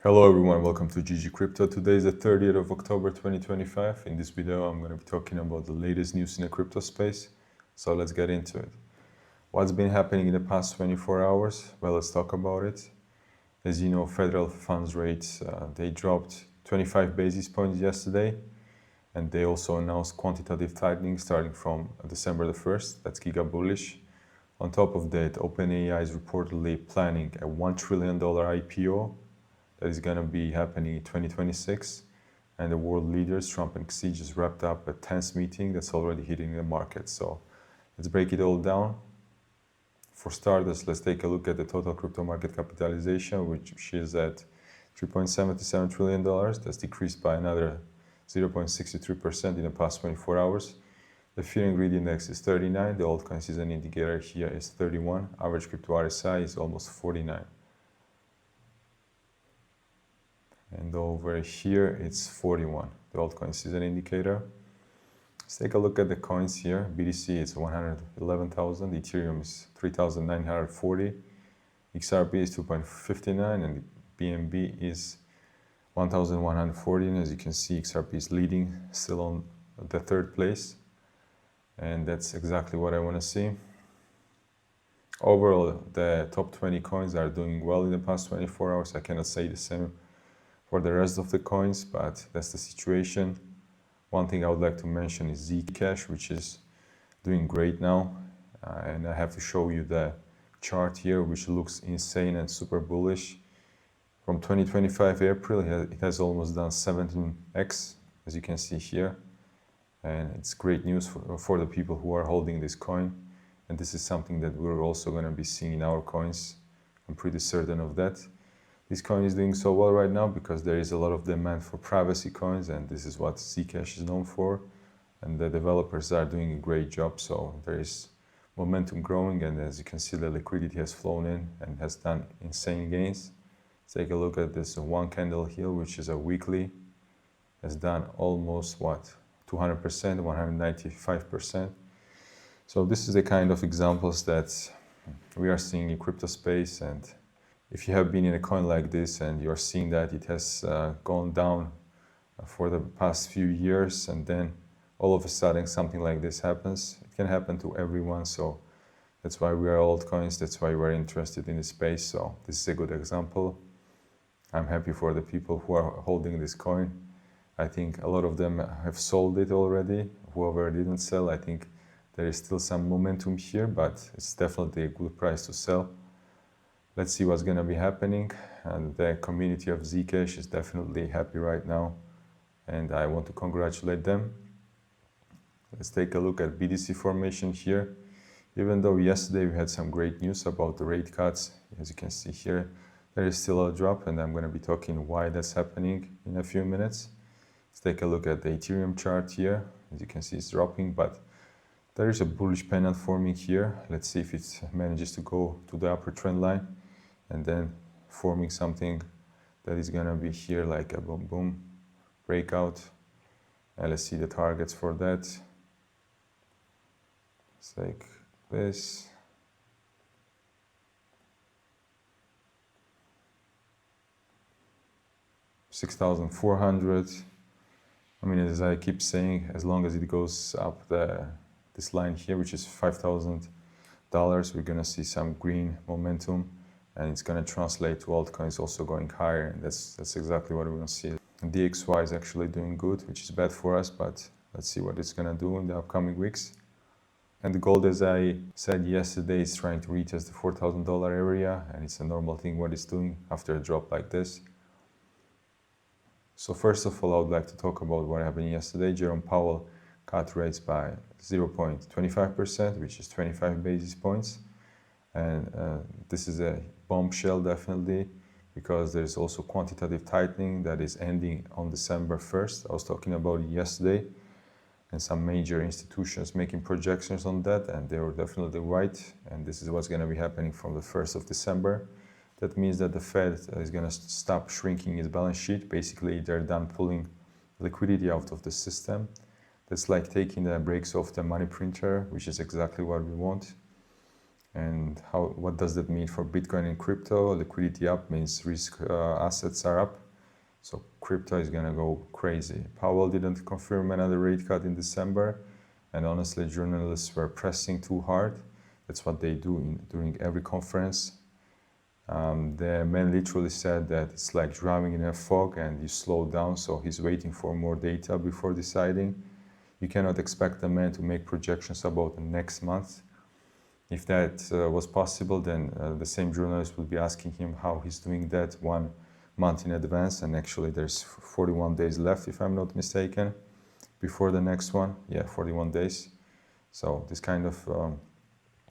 Hello everyone, welcome to GG Crypto. Today is the 30th of October 2025. In this video, I'm going to be talking about the latest news in the crypto space. So let's get into it. What's been happening in the past 24 hours? Well, let's talk about it. As you know, federal funds rates, they dropped 25 basis points yesterday. And they also announced quantitative tightening starting from December the 1st. That's giga bullish. On top of that, OpenAI is reportedly planning a $1 trillion IPO that is going to be happening in 2026. And the world leaders, Trump and Xi, just wrapped up a tense meeting that's already hitting the market. So let's break it all down. For starters, let's take a look at the total crypto market capitalization, which is at $3.77 trillion. That's decreased by another 0.63% in the past 24 hours. The fear and greed index is 39. The altcoin season indicator here is 31. Average crypto RSI is almost 49. And over here, it's 41, the altcoin season indicator. Let's take a look at the coins here. BTC is 111,000, Ethereum is 3,940, XRP is 2.59, and BNB is 1,140. And as you can see, XRP is leading, still on the third place. And that's exactly what I want to see. Overall, the top 20 coins are doing well in the past 24 hours. I cannot say the same for the rest of the coins, but that's the situation. One thing I would like to mention is Zcash, which is doing great now. And I have to show you the chart here, which looks insane and super bullish. From 2025 April, it has almost done 17x, as you can see here. And it's great news for the people who are holding this coin. And this is something that we're also going to be seeing in our coins. I'm pretty certain of that. This coin is doing so well right now because there is a lot of demand for privacy coins, and this is what Zcash is known for. And the developers are doing a great job, so there is momentum growing, and as you can see, the liquidity has flown in and has done insane gains. Take a look at this one candle here, which is a weekly, has done almost 200%, 195%. So this is the kind of examples that we are seeing in crypto space. And if you have been in a coin like this and you're seeing that it has gone down for the past few years, and then all of a sudden something like this happens, it can happen to everyone. So that's why we are altcoins, that's why we're interested in the space. So this is a good example. I'm happy for the people who are holding this coin. I think a lot of them have sold it already. Whoever didn't sell, I think there is still some momentum here, but it's definitely a good price to sell. Let's see what's going to be happening. And the community of Zcash is definitely happy right now, and I want to congratulate them. Let's take a look at BTC formation here. Even though yesterday we had some great news about the rate cuts, as you can see here, there is still a drop, and I'm going to be talking why that's happening in a few minutes. Let's take a look at the Ethereum chart here. As you can see, it's dropping, but there is a bullish pennant forming here. Let's see if it manages to go to the upper trend line and then forming something that is going to be here like a boom boom breakout. And let's see the targets for that. It's like this. $6,400. I mean, as I keep saying, as long as it goes up this line here, which is $5,000, we're going to see some green momentum, and it's going to translate to altcoins also going higher, and that's exactly what we're going to see. DXY is actually doing good, which is bad for us, but let's see what it's going to do in the upcoming weeks. And the gold, as I said yesterday, is trying to retest the $4,000 area, and it's a normal thing what it's doing after a drop like this. So first of all, I would like to talk about what happened yesterday. Jerome Powell cut rates by 0.25%, which is 25 basis points. And this is a bombshell, definitely, because there's also quantitative tightening that is ending on December 1st. I was talking about it yesterday, and some major institutions making projections on that, and they were definitely right. And this is what's going to be happening from the 1st of December. That means that the Fed is going to stop shrinking its balance sheet. Basically, they're done pulling liquidity out of the system. That's like taking the brakes off the money printer, which is exactly what we want. And what does that mean for Bitcoin and crypto? Liquidity up means risk assets are up. So crypto is gonna go crazy. Powell didn't confirm another rate cut in December, and honestly, journalists were pressing too hard. That's what they do during every conference. The man literally said that it's like driving in a fog and you slow down, so he's waiting for more data before deciding. You cannot expect the man to make projections about the next month. If that was possible, then the same journalist would be asking him how he's doing that 1 month in advance, and actually there's 41 days left, if I'm not mistaken, before the next one. Yeah, 41 days. So this kind of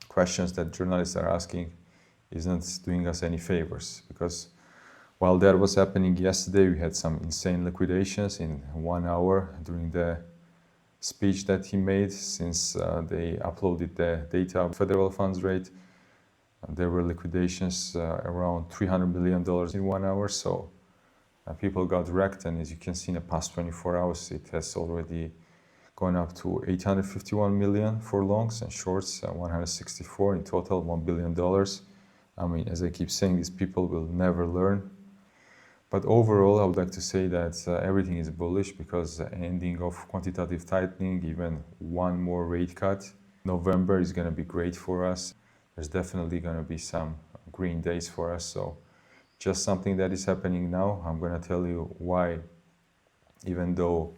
questions that journalists are asking isn't doing us any favors, because while that was happening yesterday, we had some insane liquidations in 1 hour during the speech that he made, since they uploaded the data of federal funds rate. There were liquidations around $300 million in 1 hour, so people got wrecked, and as you can see in the past 24 hours, it has already gone up to 851 million for longs and shorts, 164 in total, $1 billion. I mean, as I keep saying, these people will never learn. But overall, I would like to say that everything is bullish, because the ending of quantitative tightening, even one more rate cut, November is going to be great for us. There's definitely going to be some green days for us. So just something that is happening now. I'm going to tell you why, even though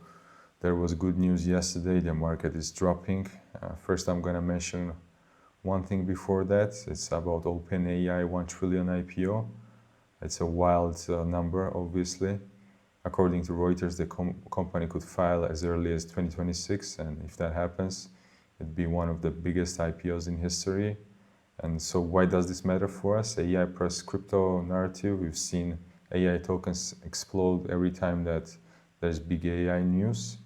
there was good news yesterday, the market is dropping. First, I'm going to mention one thing before that. It's about OpenAI 1 trillion IPO. It's a wild number, obviously. According to Reuters, the company could file as early as 2026, and if that happens, it'd be one of the biggest IPOs in history. And so why does this matter for us? AI plus crypto narrative. We've seen AI tokens explode every time that there's big AI news.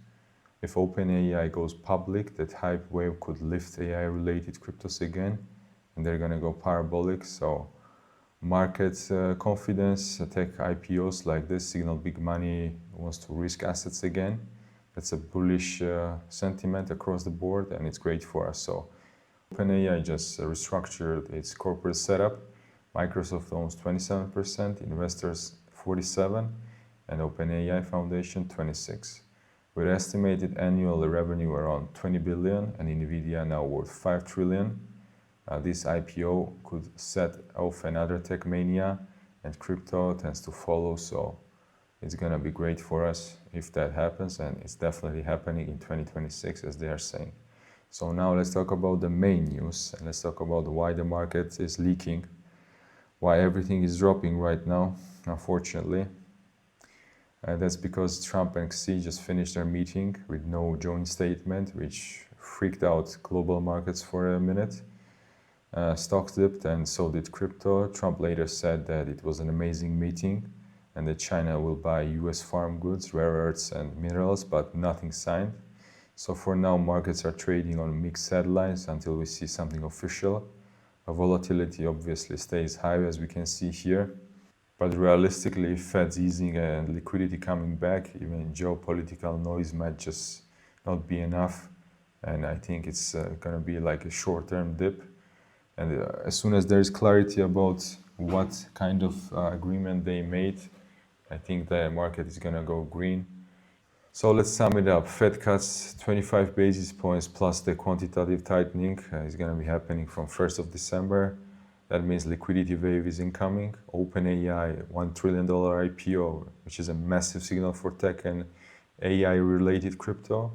If OpenAI goes public, that hype wave could lift AI-related cryptos again, and they're gonna go parabolic. So market confidence, tech IPOs like this signal big money wants to risk assets again. That's a bullish sentiment across the board, and it's great for us. So OpenAI just restructured its corporate setup. Microsoft owns 27%, investors 47%, and OpenAI Foundation 26%. With estimated annual revenue around 20 billion and Nvidia now worth 5 trillion, this IPO could set off another tech mania, and crypto tends to follow, so it's gonna be great for us if that happens, and it's definitely happening in 2026, as they are saying. So now let's talk about the main news, and let's talk about why the market is leaking, why everything is dropping right now, unfortunately. That's because Trump and Xi just finished their meeting with no joint statement, which freaked out global markets for a minute. Stocks dipped, and so did crypto. Trump later said that it was an amazing meeting and that China will buy US farm goods, rare earths and minerals, but nothing signed. So for now, markets are trading on mixed headlines until we see something official. Volatility obviously stays high, as we can see here. But realistically, Fed's easing and liquidity coming back, even geopolitical noise might just not be enough. And I think it's going to be like a short-term dip. And as soon as there is clarity about what kind of agreement they made, I think the market is going to go green. So let's sum it up. Fed cuts 25 basis points plus the quantitative tightening is going to be happening from 1st of December. That means liquidity wave is incoming. OpenAI, $1 trillion IPO, which is a massive signal for tech and AI-related crypto.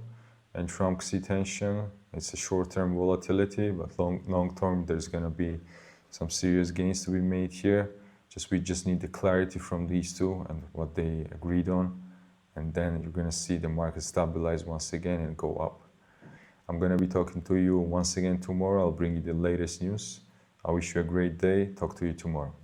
And Trump-Xi tension, it's a short-term volatility, but long-term, there's going to be some serious gains to be made here. We just need the clarity from these two and what they agreed on. And then you're going to see the market stabilize once again and go up. I'm going to be talking to you once again tomorrow. I'll bring you the latest news. I wish you a great day. Talk to you tomorrow. Bye.